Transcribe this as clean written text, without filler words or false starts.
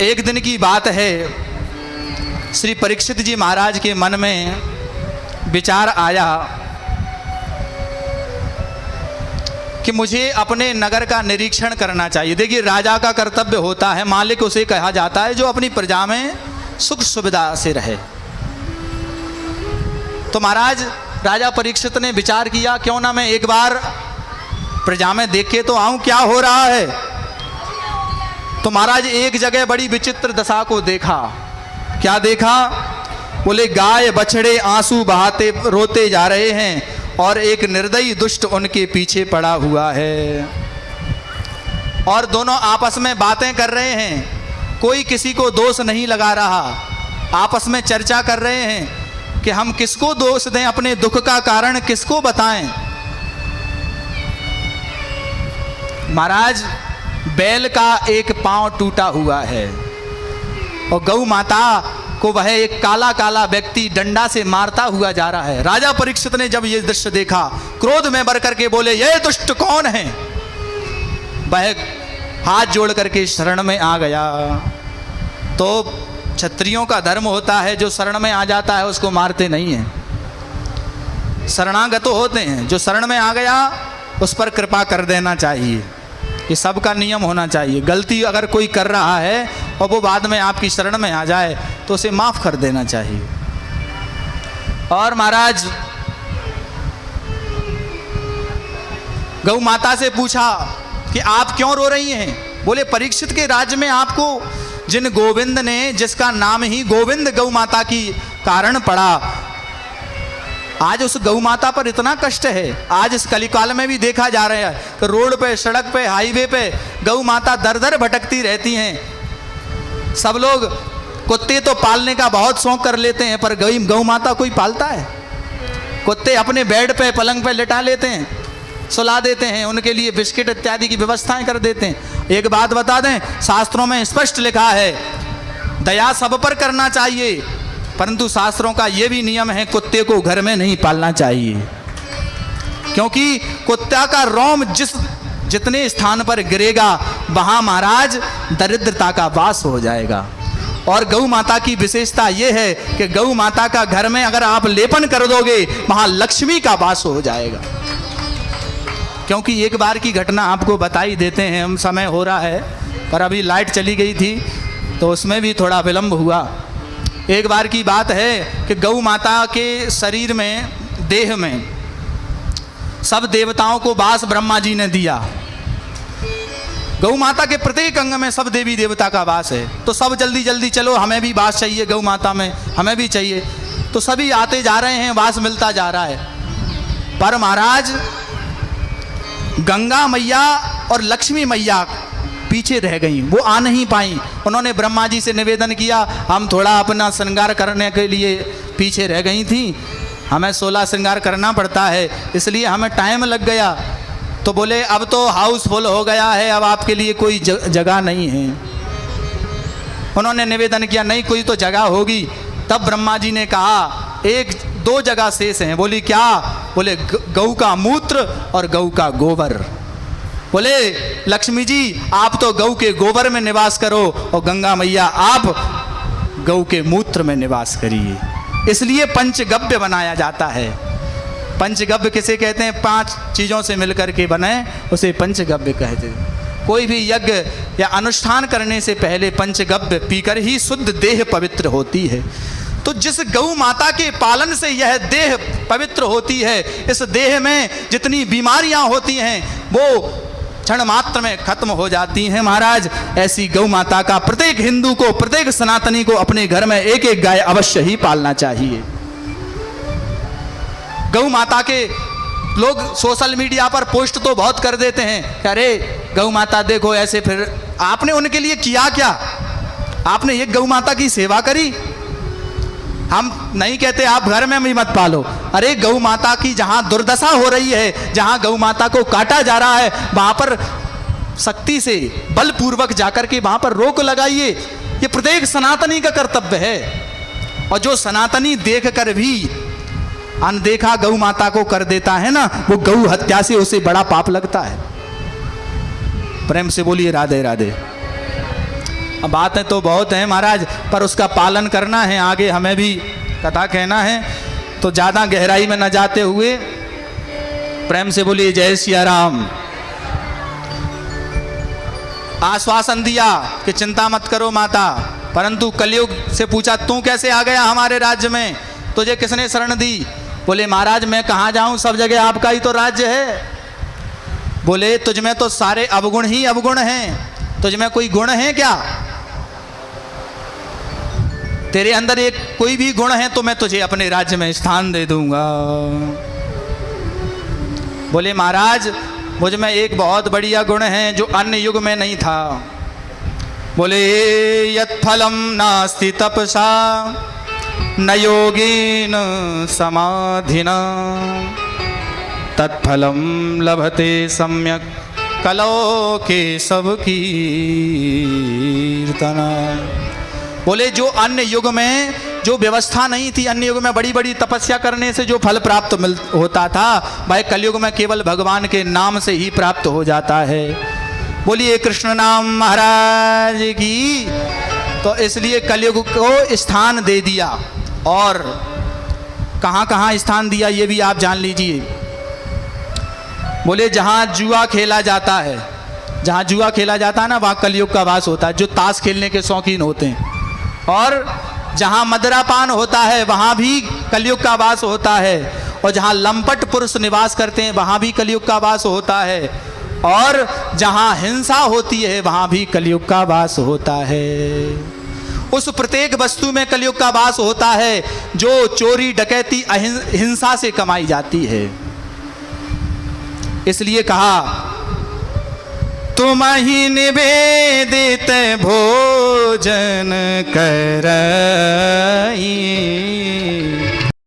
एक दिन की बात है, श्री परीक्षित जी महाराज के मन में विचार आया कि मुझे अपने नगर का निरीक्षण करना चाहिए। देखिए, राजा का कर्तव्य होता है, मालिक उसे कहा जाता है जो अपनी प्रजा में सुख सुविधा से रहे। तो महाराज राजा परीक्षित ने विचार किया, क्यों ना मैं एक बार प्रजा में देख के तो आऊं क्या हो रहा है। तो महाराज एक जगह बड़ी विचित्र दशा को देखा। क्या देखा? बोले गाय बछड़े आंसू बहाते रोते जा रहे हैं और एक निर्दयी दुष्ट उनके पीछे पड़ा हुआ है और दोनों आपस में बातें कर रहे हैं। कोई किसी को दोष नहीं लगा रहा, आपस में चर्चा कर रहे हैं कि हम किसको दोष दें, अपने दुख का कारण किसको बताएं। महाराज बैल का एक पांव टूटा हुआ है और गौ माता को वह एक काला काला व्यक्ति डंडा से मारता हुआ जा रहा है। राजा परीक्षित ने जब यह दृश्य देखा, क्रोध में भर करके बोले, यह दुष्ट कौन है? वह हाथ जोड़ करके शरण में आ गया। तो क्षत्रियों का धर्म होता है, जो शरण में आ जाता है उसको मारते नहीं हैं, शरणागत होते हैं। जो शरण में आ गया उस पर कृपा कर देना चाहिए, ये सबका नियम होना चाहिए। गलती अगर कोई कर रहा है और वो बाद में आपकी शरण में आ जाए तो उसे माफ कर देना चाहिए। और महाराज गौ माता से पूछा कि आप क्यों रो रही हैं? बोले परीक्षित के राज्य में आपको जिन गोविंद ने, जिसका नाम ही गोविंद गौ माता की कारण पड़ा, आज उस गौ माता पर इतना कष्ट है। आज इस कलिकाल में भी देखा जा रहा है कि रोड पे, सड़क पे, हाईवे पे गौ माता दर दर भटकती रहती हैं। सब लोग कुत्ते तो पालने का बहुत शौक कर लेते हैं, पर गौ माता कोई पालता है? कुत्ते अपने बेड पे, पलंग पे लिटा लेते हैं, सुला देते हैं, उनके लिए बिस्किट इत्यादि की व्यवस्थाएं कर देते हैं। एक बात बता दें, शास्त्रों में स्पष्ट लिखा है दया सब पर करना चाहिए, परंतु शास्त्रों का यह भी नियम है कुत्ते को घर में नहीं पालना चाहिए, क्योंकि कुत्ता का रोम जितने स्थान पर गिरेगा वहां महाराज दरिद्रता का वास हो जाएगा। और गौ माता की विशेषता यह है कि गौ माता का घर में अगर आप लेपन कर दोगे वहां लक्ष्मी का वास हो जाएगा। क्योंकि एक बार की घटना आपको बता ही देते हैं, हम समय हो रहा है पर अभी लाइट चली गई थी तो उसमें भी थोड़ा विलंब हुआ। एक बार की बात है कि गौ माता के शरीर में, देह में सब देवताओं को वास ब्रह्मा जी ने दिया। गौ माता के प्रत्येक अंग में सब देवी देवता का वास है। तो सब जल्दी जल्दी चलो, हमें भी वास चाहिए गौ माता में, हमें भी चाहिए। तो सभी आते जा रहे हैं, वास मिलता जा रहा है। पर महाराज गंगा मैया और लक्ष्मी मैया पीछे रह गई, वो आ नहीं पाई। उन्होंने ब्रह्मा जी से निवेदन किया, हम थोड़ा अपना श्रृंगार करने के लिए पीछे रह गई थी, हमें 16 श्रृंगार करना पड़ता है, इसलिए हमें टाइम लग गया। तो बोले अब तो हाउसफुल हो गया है, अब आपके लिए कोई जगह नहीं है। उन्होंने निवेदन किया, नहीं कोई तो जगह होगी। तब ब्रह्मा जी ने कहा, एक दो जगह शेष हैं। बोली क्या? बोले गऊ का मूत्र और गऊ का गोबर। बोले लक्ष्मी जी आप तो गऊ के गोबर में निवास करो और गंगा मैया आप गऊ के मूत्र में निवास करिए। इसलिए पंचगव्य बनाया जाता है। पंचगव्य किसे कहते हैं? 5 चीज़ों से मिलकर के बने, उसे पंचगव्य कहते हैं। कोई भी यज्ञ या अनुष्ठान करने से पहले पंचगव्य पीकर ही शुद्ध देह पवित्र होती है। तो जिस गौ माता के पालन से यह देह पवित्र होती है, इस देह में जितनी बीमारियां होती हैं वो क्षण मात्र में खत्म हो जाती हैं। महाराज ऐसी गौ माता का प्रत्येक हिंदू को, प्रत्येक सनातनी को अपने घर में एक एक गाय अवश्य ही पालना चाहिए। गौ माता के लोग सोशल मीडिया पर पोस्ट तो बहुत कर देते हैं, अरे गौ माता देखो ऐसे, फिर आपने उनके लिए किया क्या? आपने एक गौ माता की सेवा करी? हम नहीं कहते आप घर में भी मत पालो, अरे गौ माता की जहां दुर्दशा हो रही है, जहां गौ माता को काटा जा रहा है, वहां पर शक्ति से बलपूर्वक जाकर के वहां पर रोक लगाइए। ये प्रत्येक सनातनी का कर्तव्य है। और जो सनातनी देख कर भी अनदेखा गौ माता को कर देता है ना, वो गौ हत्या से उसे बड़ा पाप लगता है। प्रेम से बोलिए राधे राधे। अब बातें तो बहुत हैं महाराज, पर उसका पालन करना है, आगे हमें भी कथा कहना है, तो ज़्यादा गहराई में न जाते हुए प्रेम से बोलिए जय सिया राम। आश्वासन दिया कि चिंता मत करो माता, परंतु कलयुग से पूछा तू कैसे आ गया हमारे राज्य में, तुझे किसने शरण दी? बोले महाराज मैं कहाँ जाऊँ, सब जगह आपका ही तो राज्य है। बोले तुझ में तो सारे अवगुण ही अवगुण हैं, तुझ में कोई गुण है क्या? तेरे अंदर एक कोई भी गुण है तो मैं तुझे अपने राज्य में स्थान दे दूंगा। बोले महाराज मुझ में एक बहुत बढ़िया गुण है जो अन्य युग में नहीं था। बोले यत् फलम नास्ति तपसा न योगेन समाधिना तत्फलम लभते सम्यक कलो के सब कीर्तना। बोले जो अन्य युग में जो व्यवस्था नहीं थी, अन्य युग में बड़ी बड़ी तपस्या करने से जो फल प्राप्त होता था, भाई कलयुग में केवल भगवान के नाम से ही प्राप्त हो जाता है। बोलिए कृष्ण नाम महाराज की। तो इसलिए कलयुग को स्थान दे दिया, और कहाँ कहाँ स्थान दिया ये भी आप जान लीजिए। बोले जहाँ जुआ खेला जाता है, जहाँ जुआ खेला जाता है ना, वहाँ कलयुग का वास होता है, जो ताश खेलने के शौकीन होते हैं। और जहाँ मदरापान होता है वहाँ भी कलयुग का वास होता है, और जहाँ लंपट पुरुष निवास करते हैं वहाँ भी कलयुग का वास होता है, और जहाँ हिंसा होती है वहाँ भी कलयुग का वास होता है। उस प्रत्येक वस्तु में कलयुग का वास होता है जो चोरी डकैती हिंसा से कमाई जाती है। इसलिए कहा तुम ही निवेदित भोजन करई